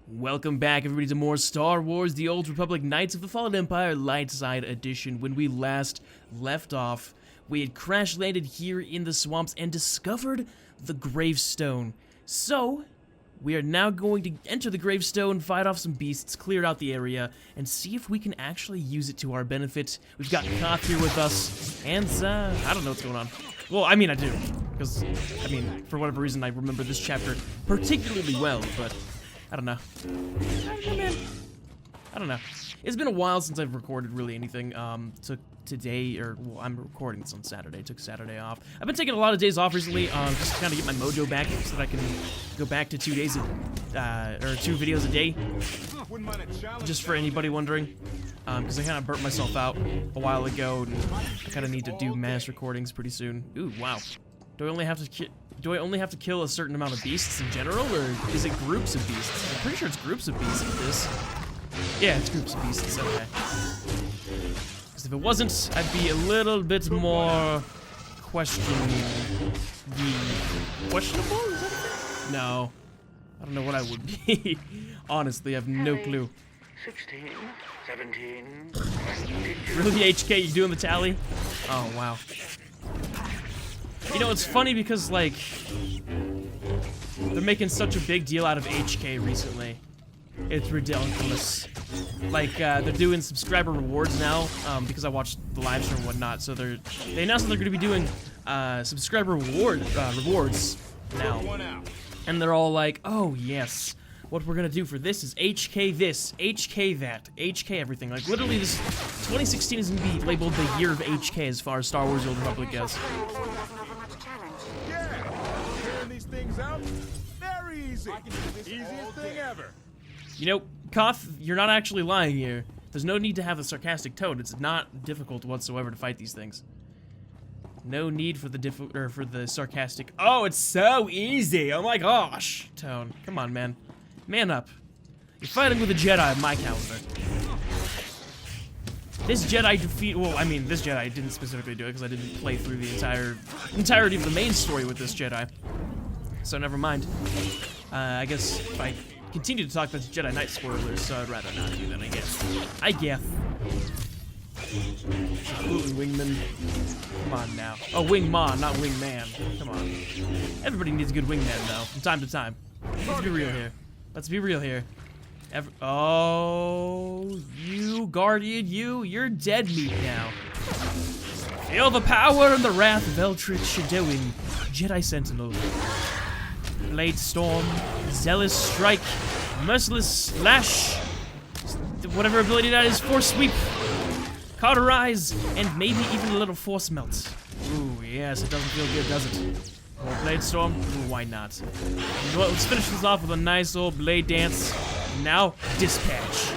Welcome back, everybody, to more Star Wars: The Old Republic Knights of the Fallen Empire Light Side Edition. When we last left off, we had crash-landed here in the swamps and discovered the gravestone. So, we are now going to enter the gravestone, fight off some beasts, clear out the area, and see if we can actually use it to our benefit. We've got Koth here with us, and I don't know what's going on. Well, I mean, I do, because, I mean, for whatever reason, I remember this chapter particularly well, but I don't know. I don't know. It's been a while since I've recorded really anything. Took today, well, I'm recording this on Saturday. Took Saturday off. I've been taking a lot of days off recently, just to kind of get my mojo back so that I can go back to 2 days, or 2 videos a day. Just for anybody wondering, because I kind of burnt myself out a while ago, and I kind of need to do mass recordings pretty soon. Ooh, wow. Do I only have to kill a certain amount of beasts in general, or is it groups of beasts? I'm pretty sure it's groups of beasts with this. Yeah, it's groups of beasts, okay. Because if it wasn't, I'd be a little bit more questionable? Is that a thing? No. I don't know what I would be. Honestly, I have no clue. 16, 17, Really, HK, you doing the tally? Oh, wow. You know, it's funny because, like, they're making such a big deal out of HK recently. It's ridiculous. Like, they're doing subscriber rewards now, because I watched the live stream and whatnot, so they announced that they're going to be doing subscriber rewards now. And they're all like, oh, yes, what we're going to do for this is HK this, HK that, HK everything. Like, literally, this 2016 is going to be labeled the year of HK as far as Star Wars: The Old Republic goes. Things out very easy. Easiest thing ever. You know, Koth, you're not actually lying here. There's no need to have a sarcastic tone. It's not difficult whatsoever to fight these things. No need for the sarcastic, oh, it's so easy, oh my gosh, tone. Come on, man. Man up. You're fighting with a Jedi on my calendar. This Jedi this Jedi didn't specifically do it because I didn't play through the entirety of the main story with this Jedi. So never mind. I guess if I continue to talk about Jedi Knight spoilers, so I'd rather not do that, I guess. Absolutely, Wingman. Come on now. Oh, Wingman, not Wingman. Come on. Everybody needs a good wingman, though, from time to time. Let's be real here. Let's be real here. Oh, you, Guardian, you're dead meat now. Feel the power and the wrath of Eldritch shadowing Jedi Sentinel. Blade Storm, Zealous Strike, Merciless Slash, whatever ability that is, Force Sweep, Cauterize, and maybe even a little Force Melt. Ooh, yes, it doesn't feel good, does it? More Blade Storm? Ooh, why not? You know what, let's finish this off with a nice old Blade Dance. Now, Dispatch.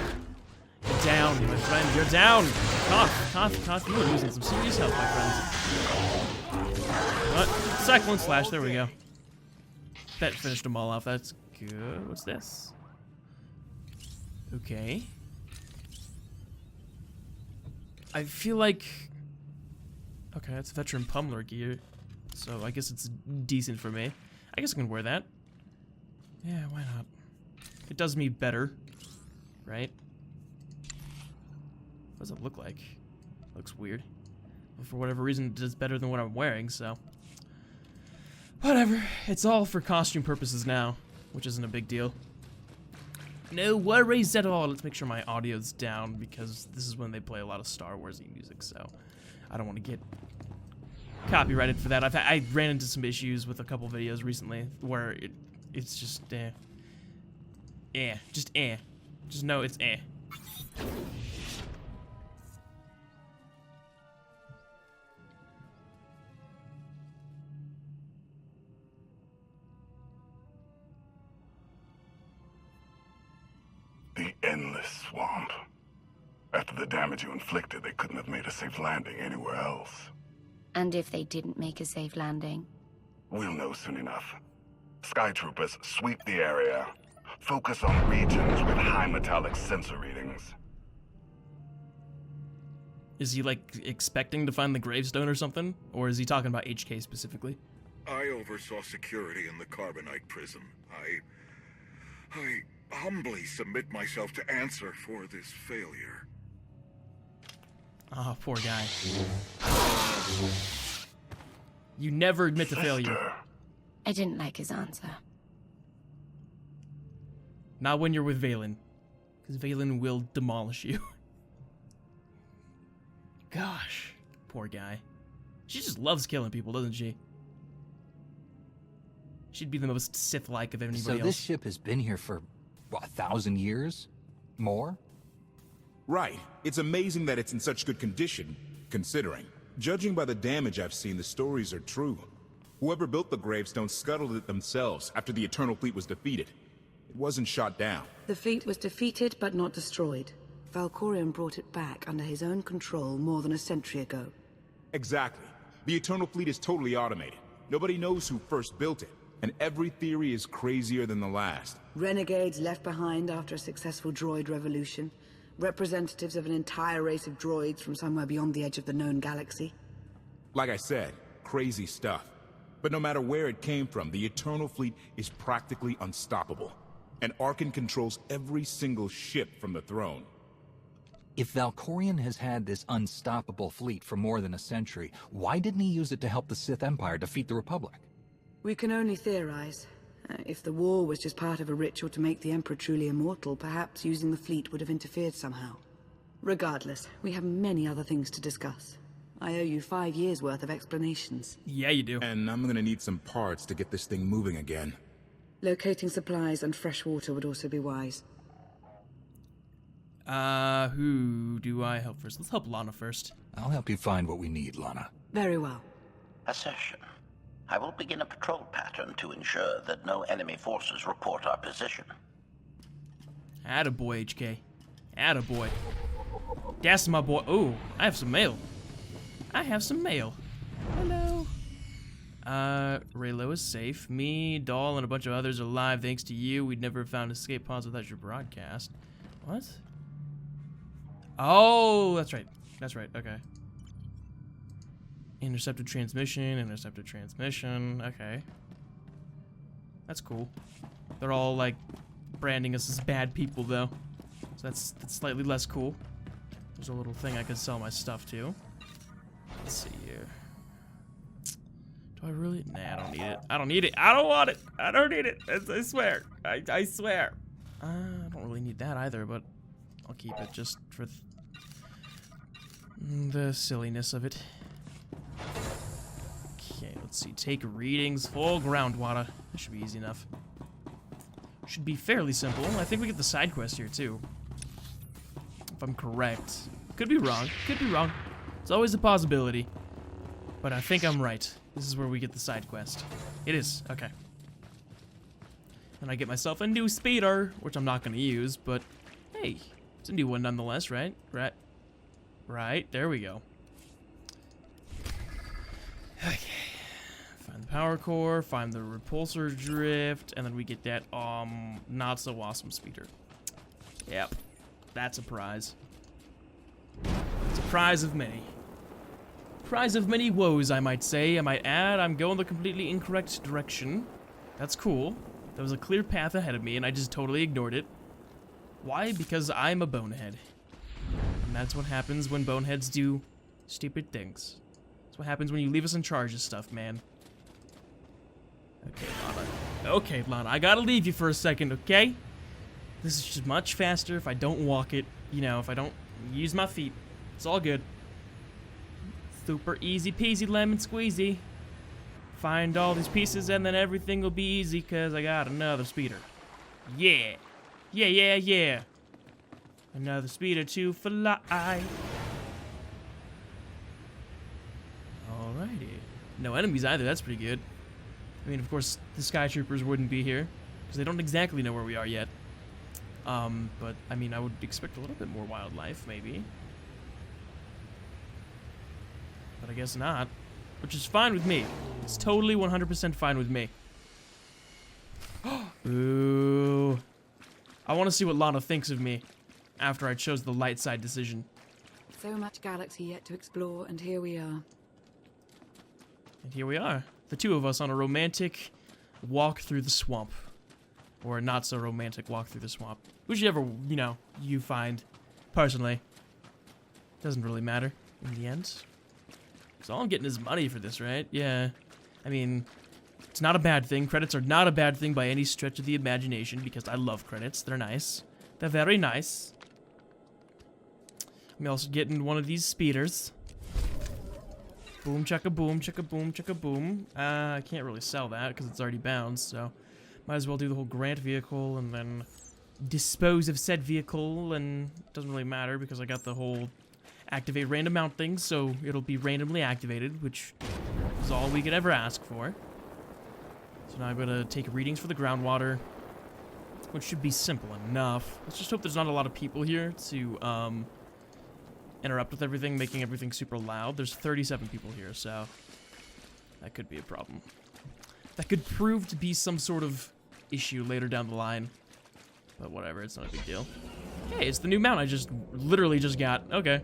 You're down, my friend, you're down! Koth, you are losing some serious health, my friends. What? Cyclone Slash, there we go. That finished them all off. That's good. What's this? Okay. I feel like... Okay, that's veteran pummeler gear. So I guess it's decent for me. I guess I can wear that. Yeah, why not? It does me better. Right? What does it look like? Looks weird. But for whatever reason, it does better than what I'm wearing, so... Whatever, it's all for costume purposes now, which isn't a big deal. No worries at all. Let's make sure my audio's down because this is when they play a lot of Star Wars-y music, so I don't want to get copyrighted for that. I ran into some issues with a couple videos recently where it's just Just know it's The endless swamp. After the damage you inflicted, they couldn't have made a safe landing anywhere else. And if they didn't make a safe landing? We'll know soon enough. Sky troopers sweep the area. Focus on regions with high metallic sensor readings. Is he, like, expecting to find the gravestone or something? Or is he talking about HK specifically? I oversaw security in the Carbonite prison. I humbly submit myself to answer for this failure. Oh, poor guy. You never admit to failure. I didn't like his answer. Not when you're with Valen. Because Valen will demolish you. Gosh. Poor guy. She just loves killing people, doesn't she? She'd be the most Sith-like of anybody else. So this ship has been here for, what, 1,000 years? More? Right. It's amazing that it's in such good condition, considering. Judging by the damage I've seen, the stories are true. Whoever built the gravestone scuttled it themselves after the Eternal Fleet was defeated. It wasn't shot down. The fleet was defeated but not destroyed. Valkorion brought it back under his own control more than a century ago. Exactly. The Eternal Fleet is totally automated. Nobody knows who first built it, and every theory is crazier than the last. Renegades left behind after a successful droid revolution. Representatives of an entire race of droids from somewhere beyond the edge of the known galaxy. Like I said, crazy stuff. But no matter where it came from, the Eternal Fleet is practically unstoppable. And Arkan controls every single ship from the throne. If Valkorion has had this unstoppable fleet for more than a century, why didn't he use it to help the Sith Empire defeat the Republic? We can only theorize. If the war was just part of a ritual to make the Emperor truly immortal, perhaps using the fleet would have interfered somehow. Regardless, we have many other things to discuss. I owe you 5 years' worth of explanations. Yeah, you do. And I'm gonna need some parts to get this thing moving again. Locating supplies and fresh water would also be wise. Who do I help first? Let's help Lana first. I'll help you find what we need, Lana. Very well. Assertion. I will begin a patrol pattern to ensure that no enemy forces report our position. Attaboy, HK. Attaboy. That's my boy. Oh, I have some mail. I have some mail. Hello. Raylo is safe. Me, Doll, and a bunch of others are alive thanks to you. We'd never have found escape pods without your broadcast. What? Oh, that's right. That's right. Okay. Intercepted transmission. Okay. That's cool. They're all, like, branding us as bad people, though. So that's slightly less cool. There's a little thing I can sell my stuff to. Let's see here. Do I really? Nah, I don't need it. I don't need it. I don't want it. I don't need it. I swear. I swear. I don't really need that either, but I'll keep it just for the silliness of it. Okay, let's see. Take readings. Full groundwater. That should be easy enough. Should be fairly simple. I think we get the side quest here, too. If I'm correct. Could be wrong. Could be wrong. It's always a possibility. But I think I'm right. This is where we get the side quest. It is. Okay. And I get myself a new speeder, which I'm not going to use, but hey, it's a new one nonetheless, right? Right. There we go. Okay. Find the power core, find the repulsor drift, and then we get that not so awesome speeder. Yep. That's a prize. It's a prize of many. Prize of many woes, I might say. I might add, I'm going the completely incorrect direction. That's cool. There was a clear path ahead of me, and I just totally ignored it. Why? Because I'm a bonehead. And that's what happens when boneheads do stupid things. That's what happens when you leave us in charge of stuff, man. Okay, Lana. Okay, Lana, I gotta leave you for a second, okay? This is just much faster if I don't walk it. You know, if I don't use my feet. It's all good. Super easy peasy lemon squeezy. Find all these pieces and then everything will be easy because I got another speeder. Yeah. Yeah. Another speeder to fly. Alrighty. No enemies either, that's pretty good. I mean, of course, the Sky Troopers wouldn't be here because they don't exactly know where we are yet. But, I mean, I would expect a little bit more wildlife, maybe. But I guess not. Which is fine with me. It's totally 100% fine with me. Ooh. I want to see what Lana thinks of me after I chose the light side decision. So much galaxy yet to explore, and here we are. And here we are. The two of us on a romantic walk through the swamp. or a not so romantic walk through the swamp. Whichever, you know, you find, personally. Doesn't really matter in the end. So all I'm getting is money for this, right? Yeah. I mean, it's not a bad thing. Credits are not a bad thing by any stretch of the imagination, because I love credits. They're nice. They're very nice. I'm also getting one of these speeders. Boom, chugga boom, chugga boom, chugga boom. I can't really sell that because it's already bound, so might as well do the whole grant vehicle and then dispose of said vehicle, and it doesn't really matter because I got the whole activate random mount thing, so it'll be randomly activated, which is all we could ever ask for. So now I'm gonna take readings for the groundwater, which should be simple enough. Let's just hope there's not a lot of people here to interrupt with everything, making everything super loud. There's 37 people here, so that could be a problem. That could prove to be some sort of issue later down the line. But whatever, it's not a big deal. Hey, it's the new mount I just literally just got. Okay.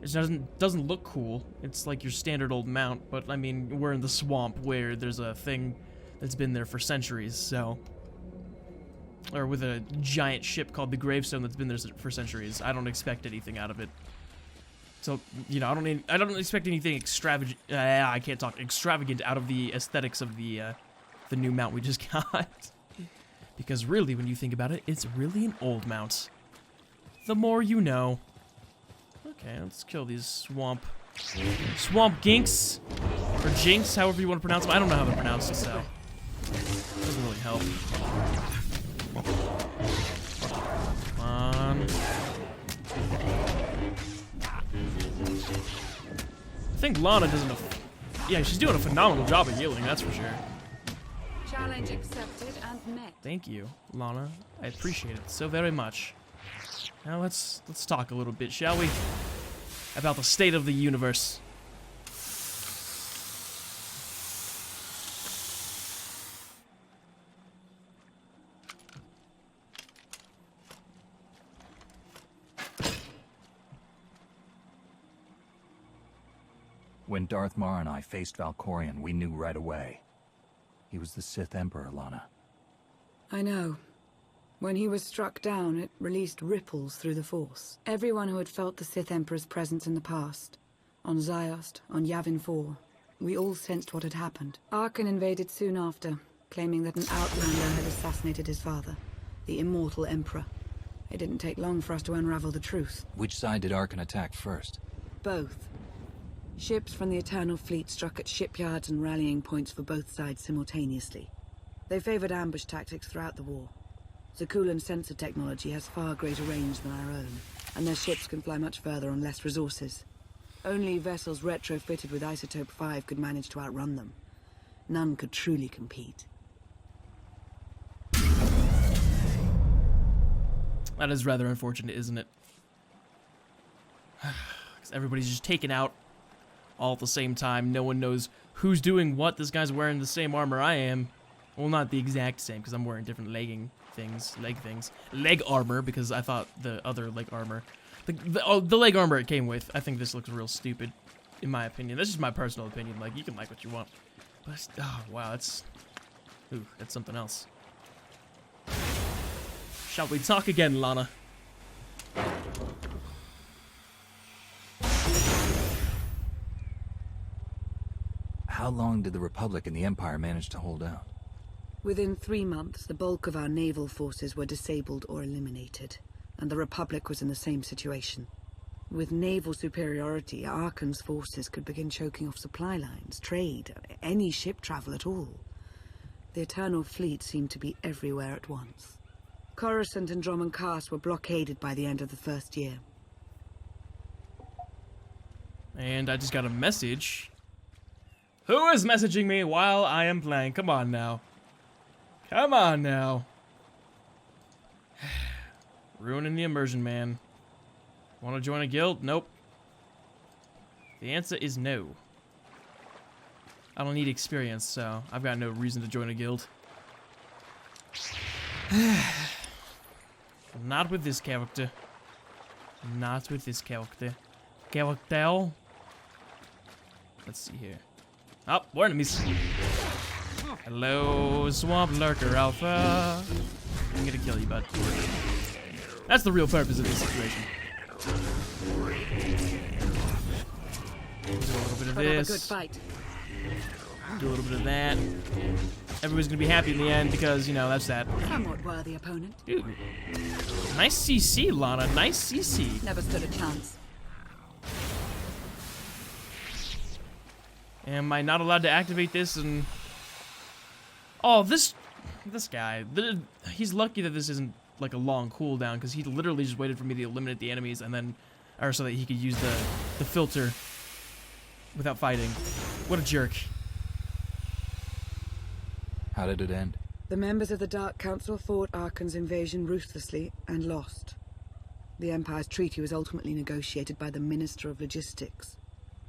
It doesn't look cool. It's like your standard old mount, but I mean, we're in the swamp where there's a thing that's been there for centuries, so... Or with a giant ship called the Gravestone that's been there for centuries. I don't expect anything out of it. So, you know, I don't expect anything extravagant. I can't talk extravagant out of the aesthetics of the new mount we just got. Because really, when you think about it, it's really an old mount. The more you know. Okay, let's kill these swamp ginks or jinx, however you want to pronounce them. I don't know how they're pronounced, so doesn't really help. Come on. I think Lana doesn't. Yeah, she's doing a phenomenal job of healing. That's for sure. Challenge accepted and met. Thank you, Lana. I appreciate it so very much. Now let's talk a little bit, shall we? About the state of the universe. When Darth Mar and I faced Valkorion, we knew right away. He was the Sith Emperor, Lana. I know. When he was struck down, it released ripples through the Force. Everyone who had felt the Sith Emperor's presence in the past, on Ziost, on Yavin 4, we all sensed what had happened. Arkan invaded soon after, claiming that an outlander had assassinated his father, the immortal Emperor. It didn't take long for us to unravel the truth. Which side did Arkan attack first? Both. Ships from the Eternal Fleet struck at shipyards and rallying points for both sides simultaneously. They favored ambush tactics throughout the war. Zakulan's sensor technology has far greater range than our own, and their ships can fly much further on less resources. Only vessels retrofitted with Isotope 5 could manage to outrun them. None could truly compete. That is rather unfortunate, isn't it? Because everybody's just taken out all at the same time. No one knows who's doing what. This guy's wearing the same armor I am. Well, not the exact same, because I'm wearing different leg armor, because I thought the other leg armor, the leg armor it came with, I think this looks real stupid, in my opinion. That's just my personal opinion. Like, you can like what you want. But, oh, wow, that's something else. Shall we talk again, Lana? How long did the Republic and the Empire manage to hold out? Within 3 months, the bulk of our naval forces were disabled or eliminated, and the Republic was in the same situation. With naval superiority, Arkan's forces could begin choking off supply lines, trade, any ship travel at all. The Eternal Fleet seemed to be everywhere at once. Coruscant and Dromund Kaas were blockaded by the end of the first year. And I just got a message. Who is messaging me while I am playing? Come on now. Come on now. Ruining the immersion, man. Want to join a guild? Nope. The answer is no. I don't need experience, so I've got no reason to join a guild. Not with this character. Not with this character. Character. Let's see here. Oh, we're enemies. Hello, Swamp Lurker Alpha. I'm gonna kill you, bud. That's the real purpose of this situation. Do a little bit of Put up a good this. fight. Do a little bit of that. Everybody's gonna be happy in the end because, you know, that's that. Somewhat worthy opponent. Dude. Nice CC, Lana. Nice CC. Never stood a chance. Am I not allowed to activate this? And oh, this guy. He's lucky that this isn't like a long cooldown because he literally just waited for me to eliminate the enemies and then, or so that he could use the filter without fighting. What a jerk. How did it end? The members of the Dark Council fought Archon's invasion ruthlessly and lost. The Empire's treaty was ultimately negotiated by the Minister of Logistics.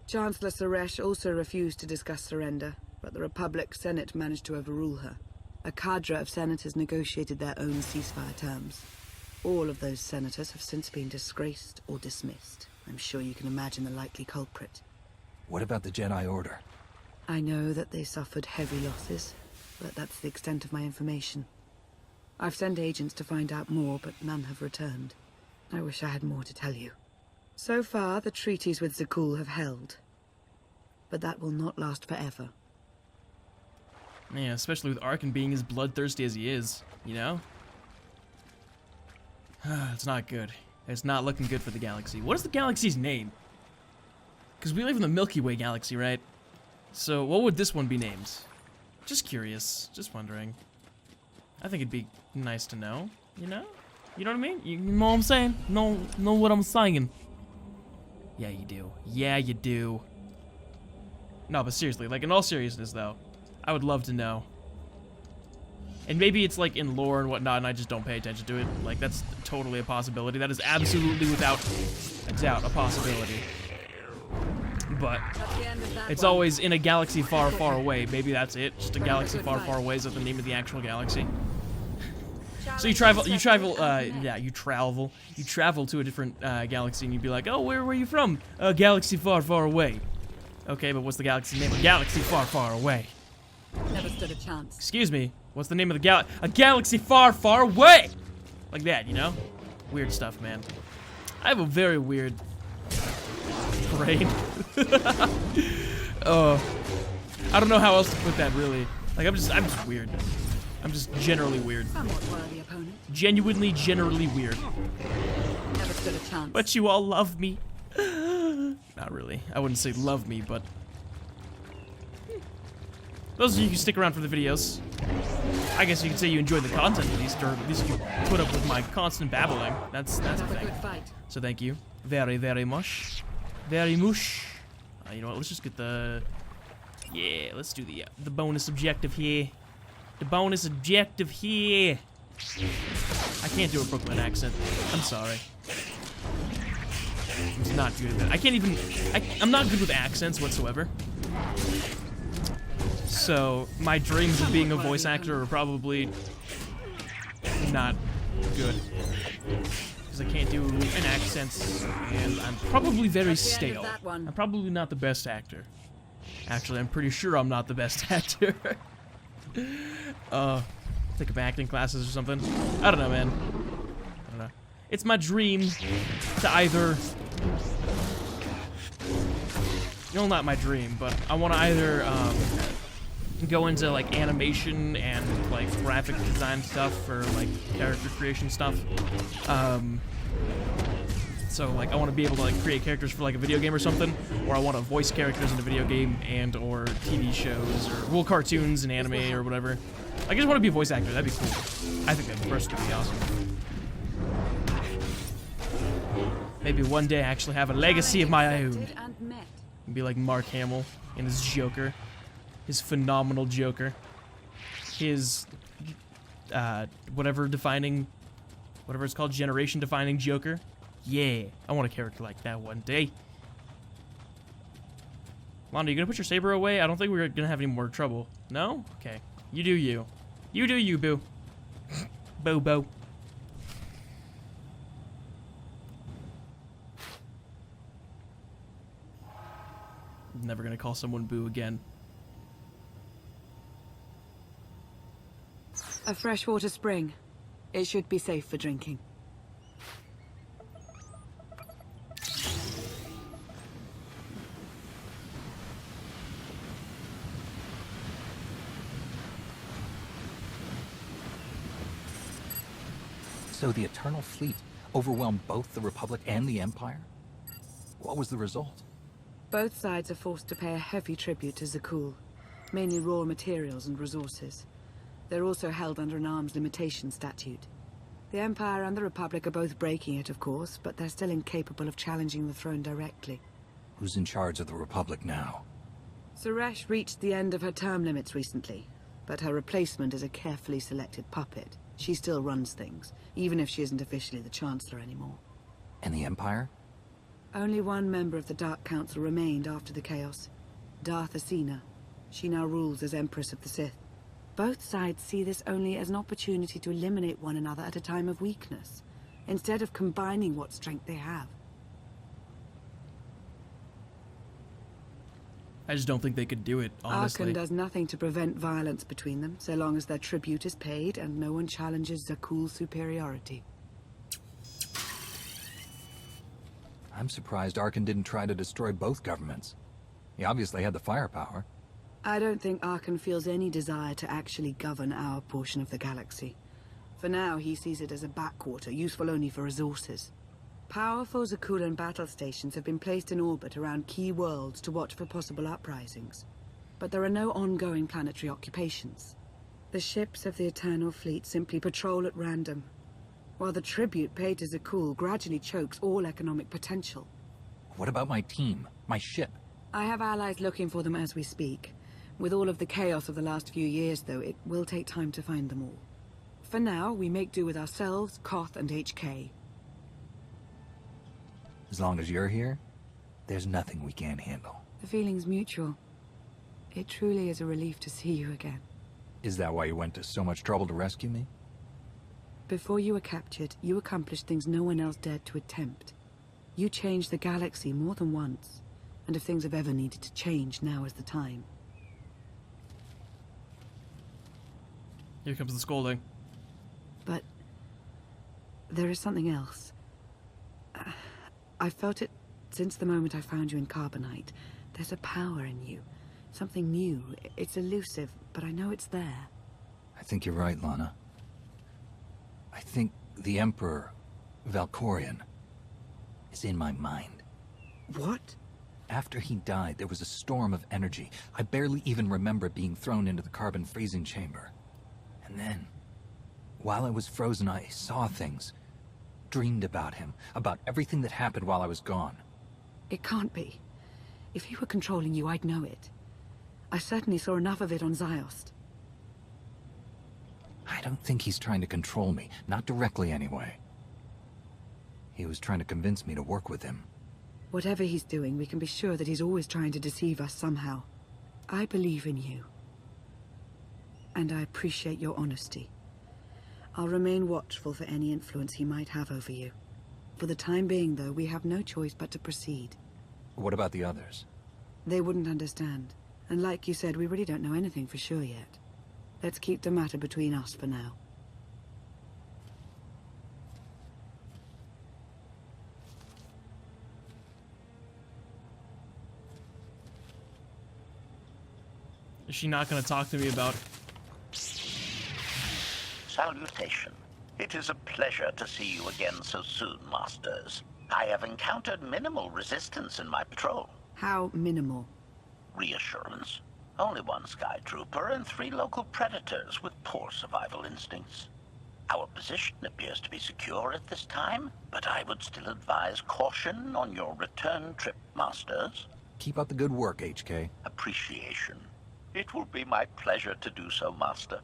Chancellor Suresh also refused to discuss surrender, but the Republic Senate managed to overrule her. A cadre of senators negotiated their own ceasefire terms. All of those senators have since been disgraced or dismissed. I'm sure you can imagine the likely culprit. What about the Jedi Order? I know that they suffered heavy losses, but that's the extent of my information. I've sent agents to find out more, but none have returned. I wish I had more to tell you. So far, the treaties with Zakul have held. But that will not last forever. Yeah, especially with Arkan being as bloodthirsty as he is, you know? It's not good. It's not looking good for the galaxy. What is the galaxy's name? Because we live in the Milky Way galaxy, right? So what would this one be named? Just curious. Just wondering. I think it'd be nice to know, you know? You know what I mean? You know what I'm saying? Know what I'm saying? Yeah, you do. Yeah, you do. No, but seriously, like, in all seriousness, though, I would love to know. And maybe it's, like, in lore and whatnot, and I just don't pay attention to it. Like, that's totally a possibility. That is absolutely, without a doubt, a possibility. But it's always in a galaxy far, far away. Maybe that's it. Just a galaxy far, far away is that the name of the actual galaxy. So you travel to a different galaxy and you'd be like, oh, where were you from? A galaxy far, far away. Okay, but what's the galaxy name? A galaxy far, far away. Never stood a chance. Excuse me, what's the name of the a galaxy far, far away? Like that, you know? Weird stuff, man. I have a very weird brain. I don't know how else to put that, really. Like, I'm just weird. I'm just generally weird. Somewhat worthy opponent. Genuinely, generally weird. Never stood a chance. But you all love me. Not really. I wouldn't say love me, but those of you who stick around for the videos, I guess you could say you enjoy the content at least, or at least you put up with my constant babbling. That's a thing. So thank you very, very much. Very much. You know what? Let's just get yeah, let's do the bonus objective here. The bonus objective here. I can't do a Brooklyn accent. I'm sorry. I'm just not good at it. I can't even. I'm not good with accents whatsoever. So my dreams of being a voice actor are probably not good because I can't do an accent, and I'm probably very stale. I'm probably not the best actor. Actually, I'm pretty sure I'm not the best actor. Take up acting classes or something. I don't know, man. I don't know. It's my dream to either... No, not my dream, but I want to either go into like animation and like graphic design stuff or like character creation stuff. So like I want to be able to like create characters for like a video game or something, or I want to voice characters in a video game and or TV shows or well cartoons and anime or whatever. I just want to be a voice actor. That'd be cool. I think that'd personally be awesome. Maybe one day I actually have a legacy of my own. And be like Mark Hamill and his Joker, his phenomenal Joker, his whatever it's called, generation defining Joker. Yeah, I want a character like that one day. Lana, you gonna put your saber away? I don't think we're gonna have any more trouble. No? Okay. You do you. You do you, boo. Boo boo. Never gonna call someone boo again. A freshwater spring. It should be safe for drinking. So the Eternal Fleet overwhelmed both the Republic and the Empire? What was the result? Both sides are forced to pay a heavy tribute to Zakul, mainly raw materials and resources. They're also held under an arms limitation statute. The Empire and the Republic are both breaking it, of course, but they're still incapable of challenging the throne directly. Who's in charge of the Republic now? Suresh reached the end of her term limits recently, but her replacement is a carefully selected puppet. She still runs things, even if she isn't officially the Chancellor anymore. And the Empire? Only one member of the Dark Council remained after the chaos. Darth Asina. She now rules as Empress of the Sith. Both sides see this only as an opportunity to eliminate one another at a time of weakness, instead of combining what strength they have. I just don't think they could do it, honestly. Arkan does nothing to prevent violence between them, so long as their tribute is paid and no one challenges Zakul's superiority. I'm surprised Arkan didn't try to destroy both governments. He obviously had the firepower. I don't think Arkan feels any desire to actually govern our portion of the galaxy. For now, he sees it as a backwater, useful only for resources. Powerful Zakulan battle stations have been placed in orbit around key worlds to watch for possible uprisings. But there are no ongoing planetary occupations. The ships of the Eternal Fleet simply patrol at random, while the tribute paid to Zakul gradually chokes all economic potential. What about my team? My ship? I have allies looking for them as we speak. With all of the chaos of the last few years, though, it will take time to find them all. For now, we make do with ourselves, Koth, and HK. As long as you're here, there's nothing we can't handle. The feeling's mutual. It truly is a relief to see you again. Is that why you went to so much trouble to rescue me? Before you were captured, you accomplished things no one else dared to attempt. You changed the galaxy more than once, and if things have ever needed to change, now is the time. Here comes the scolding. But there is something else. I've felt it since the moment I found you in Carbonite. There's a power in you. Something new. It's elusive, but I know it's there. I think you're right, Lana. I think the Emperor, Valkorion, is in my mind. What? After he died, there was a storm of energy. I barely even remember being thrown into the carbon freezing chamber. And then, while I was frozen, I saw things. Dreamed about him, about everything that happened while I was gone. It can't be. If he were controlling you, I'd know it. I certainly saw enough of it on Ziost. I don't think he's trying to control me, not directly anyway. He was trying to convince me to work with him. Whatever he's doing, we can be sure that he's always trying to deceive us somehow. I believe in you. And I appreciate your honesty. I'll remain watchful for any influence he might have over you. For the time being, though, we have no choice but to proceed. What about the others? They wouldn't understand. And like you said, we really don't know anything for sure yet. Let's keep the matter between us for now. Is she not going to talk to me about... Salutation. It is a pleasure to see you again so soon, Masters. I have encountered minimal resistance in my patrol. How minimal? Reassurance. Only one Sky Trooper and 3 local predators with poor survival instincts. Our position appears to be secure at this time, but I would still advise caution on your return trip, Masters. Keep up the good work, HK. Appreciation. It will be my pleasure to do so, Master.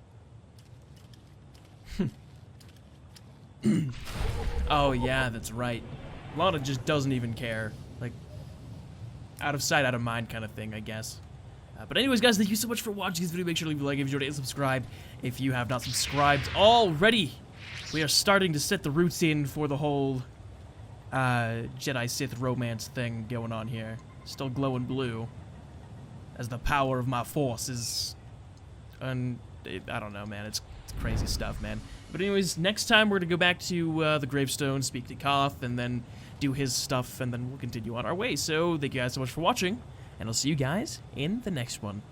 Oh yeah, that's right. Lana just doesn't even care. Like, out of sight, out of mind kind of thing, I guess. But anyways, guys, thank you so much for watching this video. Make sure to leave a like if you enjoyed it and subscribe if you have not subscribed already. We are starting to set the roots in for the whole Jedi-Sith romance thing going on here. Still glowing blue. As the power of my force is... I don't know, man. It's crazy stuff, man. But anyways, next time we're gonna go back to the gravestone, speak to Koth, and then do his stuff, and then we'll continue on our way. So thank you guys so much for watching, and I'll see you guys in the next one.